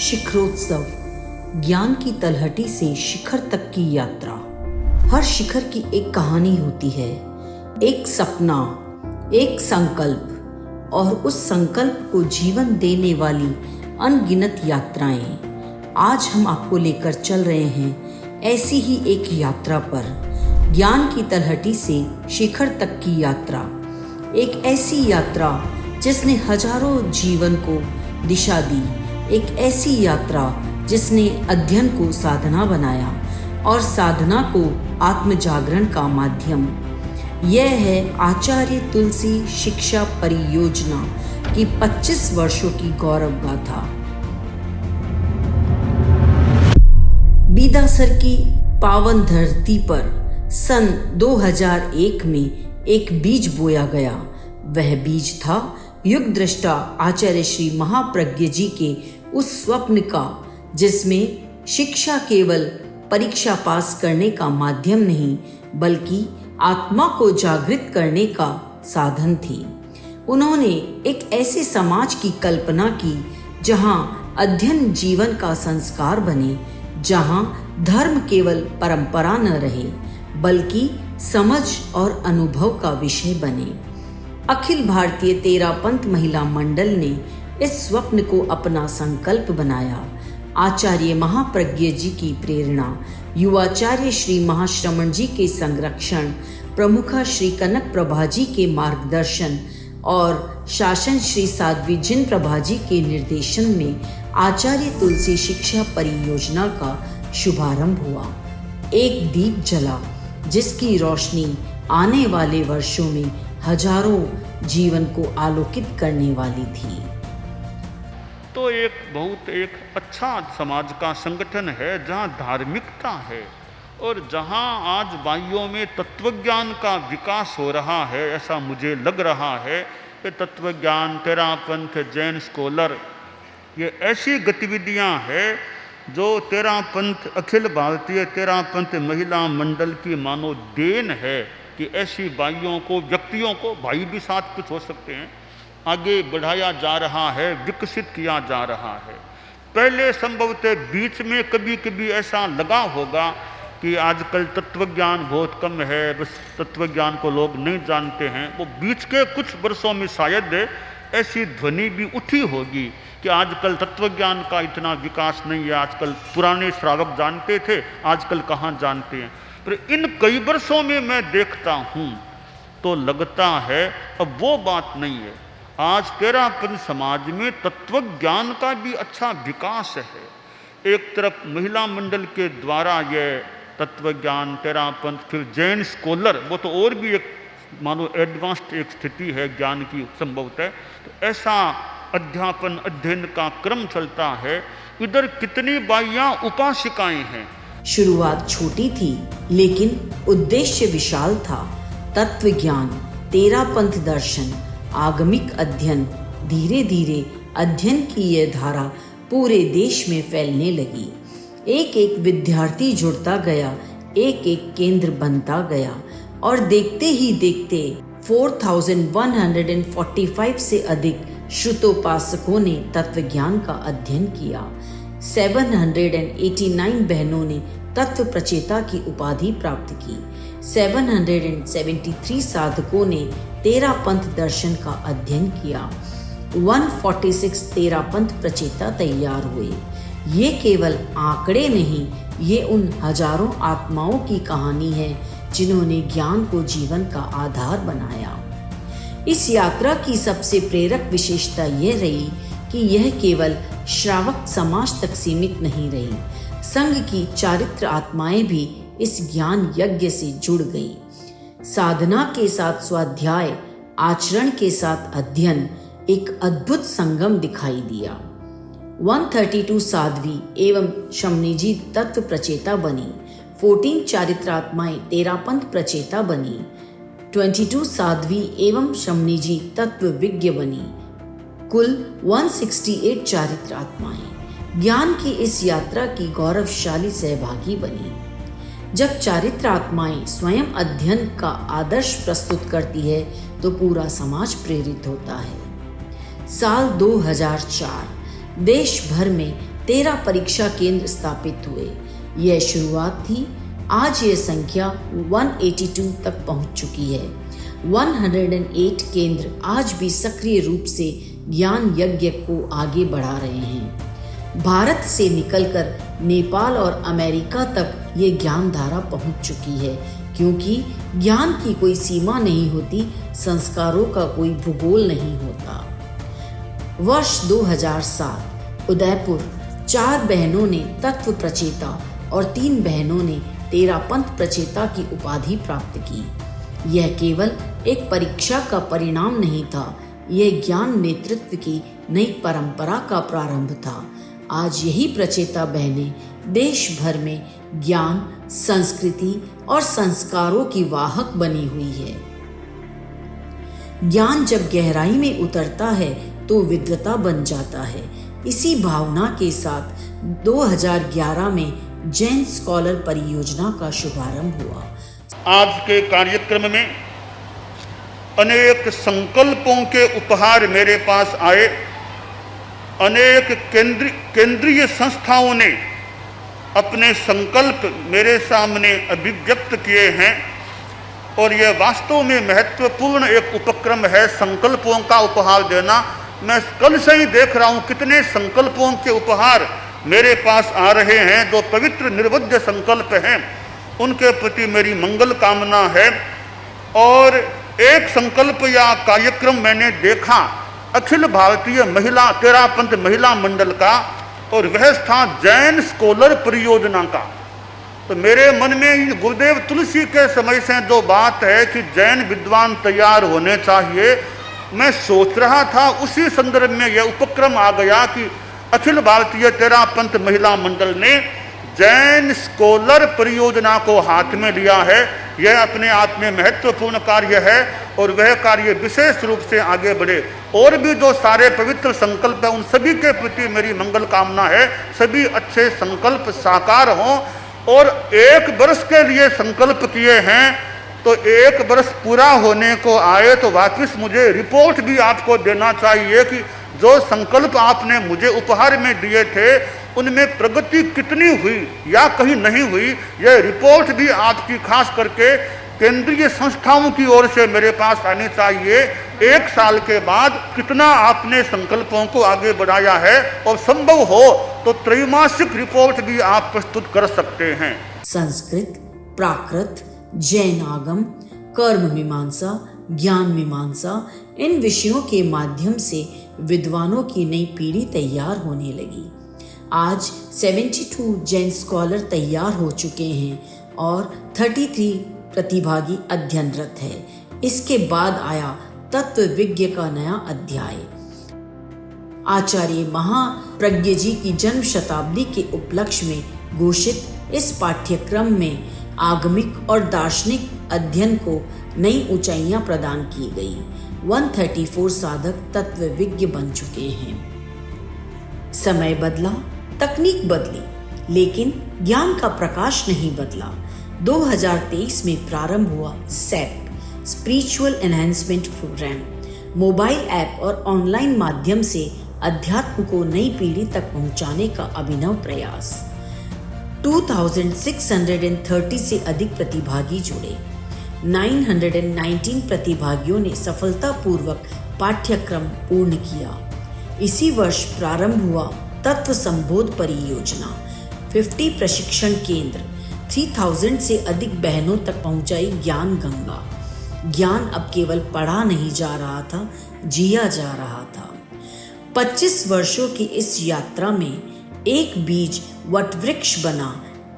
शिखरोत्सव, ज्ञान की तलहटी से शिखर तक की यात्रा। हर शिखर की एक कहानी होती है, एक सपना, एक संकल्प और उस संकल्प को जीवन देने वाली अनगिनत यात्राएं। आज हम आपको लेकर चल रहे हैं ऐसी ही एक यात्रा पर, ज्ञान की तलहटी से शिखर तक की यात्रा। एक ऐसी यात्रा जिसने हजारों जीवन को दिशा दी, एक ऐसी यात्रा जिसने अध्ययन को साधना बनाया और साधना को आत्मजागरण का माध्यम। यह है आचार्य तुलसी शिक्षा परियोजना की 25 वर्षों की गौरव गाथा। बीदासर की पावन धरती पर सन 2001 में एक बीज बोया गया। वह बीज था युग दृष्टा आचार्य श्री महाप्रज्ञ जी के उस स्वप्न का, जिसमें शिक्षा केवल परीक्षा पास करने का माध्यम नहीं बल्कि आत्मा को जागृत करने का साधन थी। उन्होंने एक ऐसे समाज की कल्पना की जहां अध्ययन जीवन का संस्कार बने, जहां धर्म केवल परंपरा न रहे बल्कि समझ और अनुभव का विषय बने। अखिल भारतीय तेरापंथ महिला मंडल ने इस स्वप्न को अपना संकल्प बनाया। आचार्य महाप्रज्ञ जी की प्रेरणा, युवाचार्य श्री महाश्रमण जी के संरक्षण, प्रमुखा श्री कनक प्रभा जी के मार्गदर्शन और शासन श्री साध्वी जिन प्रभा जी के निर्देशन में आचार्य तुलसी शिक्षा परियोजना का शुभारंभ हुआ। एक दीप जला जिसकी रोशनी आने वाले वर्षों में हजारों जीवन को आलोकित करने वाली थी। तो एक बहुत अच्छा समाज का संगठन है जहाँ धार्मिकता है और जहाँ आज भाइयों में तत्वज्ञान का विकास हो रहा है। ऐसा मुझे लग रहा है कि तत्वज्ञान, तेरापंथ, जैन स्कॉलर, ये ऐसी गतिविधियाँ हैं जो तेरापंथ, अखिल भारतीय तेरापंथ महिला मंडल की मानो देन है कि ऐसी भाइयों को, व्यक्तियों को, भाई भी साथ कुछ हो सकते हैं, आगे बढ़ाया जा रहा है, विकसित किया जा रहा है। पहले संभवतः बीच में कभी कभी ऐसा लगा होगा कि आजकल तत्वज्ञान बहुत कम है, बस तत्वज्ञान को लोग नहीं जानते हैं। वो बीच के कुछ वर्षों में शायद ऐसी ध्वनि भी उठी होगी कि आजकल तत्वज्ञान का इतना विकास नहीं है, आजकल पुराने श्रावक जानते थे, आजकल कहाँ जानते हैं। पर इन कई वर्षों में मैं देखता हूँ तो लगता है अब वो बात नहीं है। आज तेरापंथ समाज में तत्वज्ञान का भी अच्छा विकास है। एक तरफ महिला मंडल के द्वारा ये तत्वज्ञान, तेरापंथ, फिर जैन स्कॉलर, वो तो और भी एक मानो एडवांस्ड एक स्थिति है ज्ञान की संभवतः। तो ऐसा अध्यापन, अध्ययन का क्रम चलता है। इधर कितनी बाइयाँ उपासिकाएं हैं। शुरुआत छोटी थी लेकिन उद्देश्य विशाल था। तत्व ज्ञान, तेरापंथ दर्शन, आगमिक अध्ययन। धीरे धीरे अध्ययन की यह धारा पूरे देश में फैलने लगी। एक एक विद्यार्थी जुड़ता गया, एक एक केंद्र बनता गया और देखते ही देखते 4145 से अधिक श्रुतोपासकों ने तत्व ज्ञान का अध्ययन किया। 789 बहनों ने तत्व प्रचेता की उपाधि प्राप्त की। 773 साधकों ने तेरापंथ दर्शन का अध्ययन किया। 146 तेरापंथ प्रचेता तैयार हुए। ये केवल आंकड़े नहीं, ये उन हजारों आत्माओं की कहानी है जिन्होंने ज्ञान को जीवन का आधार बनाया। इस यात्रा की सबसे प्रेरक विशेषता यह रही कि यह केवल श्रावक समाज तक सीमित नहीं रही। संघ की चारित्र आत्माएं भी इस ज्ञान यज्ञ से जुड़ गई। साधना के साथ स्वाध्याय, आचरण के साथ अध्ययन, एक अद्भुत संगम दिखाई दिया। 132 साध्वी एवं शमनी जी तत्व प्रचेता बनी। 14 चारित्रात्माएं तेरापंथ प्रचेता बनी। 22 साध्वी एवं शमनी जी तत्व विज्ञ बनी। कुल 168 चारित्र आत्माएं ज्ञान की इस यात्रा की गौरवशाली सहभागी बनी। जब चारित्र आत्माएं स्वयं अध्ययन का आदर्श प्रस्तुत करती है तो पूरा समाज प्रेरित होता है। साल 2004 देश भर में 13 परीक्षा केंद्र स्थापित हुए। यह शुरुआत थी। आज यह संख्या 182 तक पहुंच चुकी है। 108 केंद्र आज भी सक्रिय रूप से ज्ञान यज्ञ को आगे बढ़ा रहे हैं। भारत से निकलकर नेपाल और अमेरिका तक ये ज्ञान धारा पहुंच चुकी है, क्योंकि ज्ञान की कोई सीमा नहीं होती, संस्कारों का कोई भूगोल नहीं होता। वर्ष 2007 उदयपुर 4 बहनों ने तत्व प्रचेता और 3 बहनों ने तेरापंथ प्रचेता की उपाधि प्राप्त की। यह केवल एक परीक्षा का परिणाम नहीं था, यह ज्ञान नेतृत्व की नई परंपरा का प्रारंभ था। आज यही प्रचेता बहनें देश भर में ज्ञान, संस्कृति और संस्कारों की वाहक बनी हुई है। ज्ञान जब गहराई में उतरता है तो विद्वता बन जाता है। इसी भावना के साथ 2011 में जैन स्कॉलर परियोजना का शुभारंभ हुआ। आज के कार्यक्रम में अनेक संकल्पों के उपहार मेरे पास आए। अनेक केंद्रीय संस्थाओं ने अपने संकल्प मेरे सामने अभिव्यक्त किए हैं और यह वास्तव में महत्वपूर्ण एक उपक्रम है, संकल्पों का उपहार देना। मैं कल से ही देख रहा हूँ कितने संकल्पों के उपहार मेरे पास आ रहे हैं। जो पवित्र निर्वध्य संकल्प हैं उनके प्रति मेरी मंगल कामना है। और एक संकल्प या कार्यक्रम मैंने देखा अखिल भारतीय महिला तेरापंथ महिला मंडल का, और वह था जैन स्कॉलर परियोजना का। तो मेरे मन में गुरुदेव तुलसी के समय से जो बात है कि जैन विद्वान तैयार होने चाहिए, मैं सोच रहा था, उसी संदर्भ में यह उपक्रम आ गया कि अखिल भारतीय तेरापंथ महिला मंडल ने जैन स्कॉलर परियोजना को हाथ में लिया है। यह अपने आप में महत्वपूर्ण कार्य है और वह कार्य विशेष रूप से आगे बढ़े। और भी जो सारे पवित्र संकल्प हैं उन सभी के प्रति मेरी मंगल कामना है, सभी अच्छे संकल्प साकार हों। और 1 वर्ष के लिए संकल्प किए हैं, तो 1 वर्ष पूरा होने को आए तो वापस मुझे रिपोर्ट भी आपको देना चाहिए कि जो संकल्प आपने मुझे उपहार में दिए थे उनमें प्रगति कितनी हुई या कहीं नहीं हुई। यह रिपोर्ट भी आपकी खास करके केंद्रीय संस्थाओं की ओर से मेरे पास आनी चाहिए। 1 साल के बाद कितना आपने संकल्पों को आगे बढ़ाया है, और संभव हो तो त्रैमासिक रिपोर्ट भी आप प्रस्तुत कर सकते हैं। संस्कृत, प्राकृत, जैन आगम, कर्म मीमांसा, ज्ञान मीमांसा, इन विषयों के माध्यम से विद्वानों की नई पीढ़ी तैयार होने लगी। आज 72 जैन स्कॉलर तैयार हो चुके हैं और 33 प्रतिभागी अध्ययनरत है। इसके बाद आया तत्व विज्ञ का नया अध्याय। आचार्य महाप्रज्ञ जी की जन्म शताब्दी के उपलक्ष्य में घोषित इस पाठ्यक्रम में आगमिक और दार्शनिक अध्ययन को नई ऊंचाइयां प्रदान की गई। 134 साधक तत्व विज्ञ बन चुके हैं। समय बदला, तकनीक बदली, लेकिन ज्ञान का प्रकाश नहीं बदला। 2023 में प्रारंभ हुआ SEP spiritual enhancement programme. Mobile app और ऑनलाइन माध्यम से अध्यात्म को नई पीढ़ी तक पहुंचाने का अभिनव प्रयास। 2630 से अधिक प्रतिभागी जुड़े। 919 प्रतिभागियों ने सफलतापूर्वक पाठ्यक्रम पूर्ण किया। इसी वर्ष प्रारंभ हुआ तत्व संबोध परियोजना। 50 प्रशिक्षण केंद्र, 3000 से अधिक बहनों तक पहुंचाई ज्ञान गंगा। ज्ञान अब केवल पढ़ा नहीं जा रहा था, जिया जा रहा था। 25 वर्षों की इस यात्रा में एक बीज वटवृक्ष बना,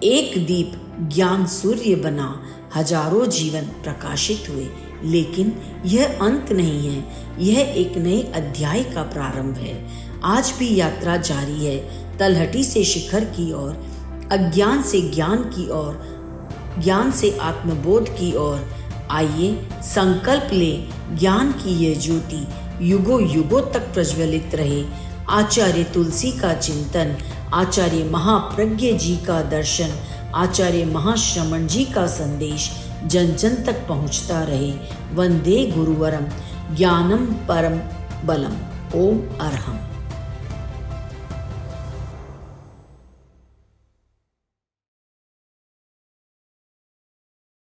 एक दीप ज्ञान सूर्य बना, हजारों जीवन प्रकाशित हुए। लेकिन यह अंत नहीं है, यह एक नए अध्याय का प्रारंभ है। आज भी यात्रा जारी है, तलहटी से शिखर की ओर, अज्ञान से ज्ञान की ओर, ज्ञान से आत्मबोध की ओर। आइए संकल्प ले, ज्ञान की ये ज्योति युगों युगों तक प्रज्वलित रहे। आचार्य तुलसी का चिंतन, आचार्य महाप्रज्ञ जी का दर्शन, आचार्य महाश्रमण जी का संदेश जन जन तक पहुंचता रहे। वंदे गुरुवरम ज्ञानम परम बलम। ओम अरहम।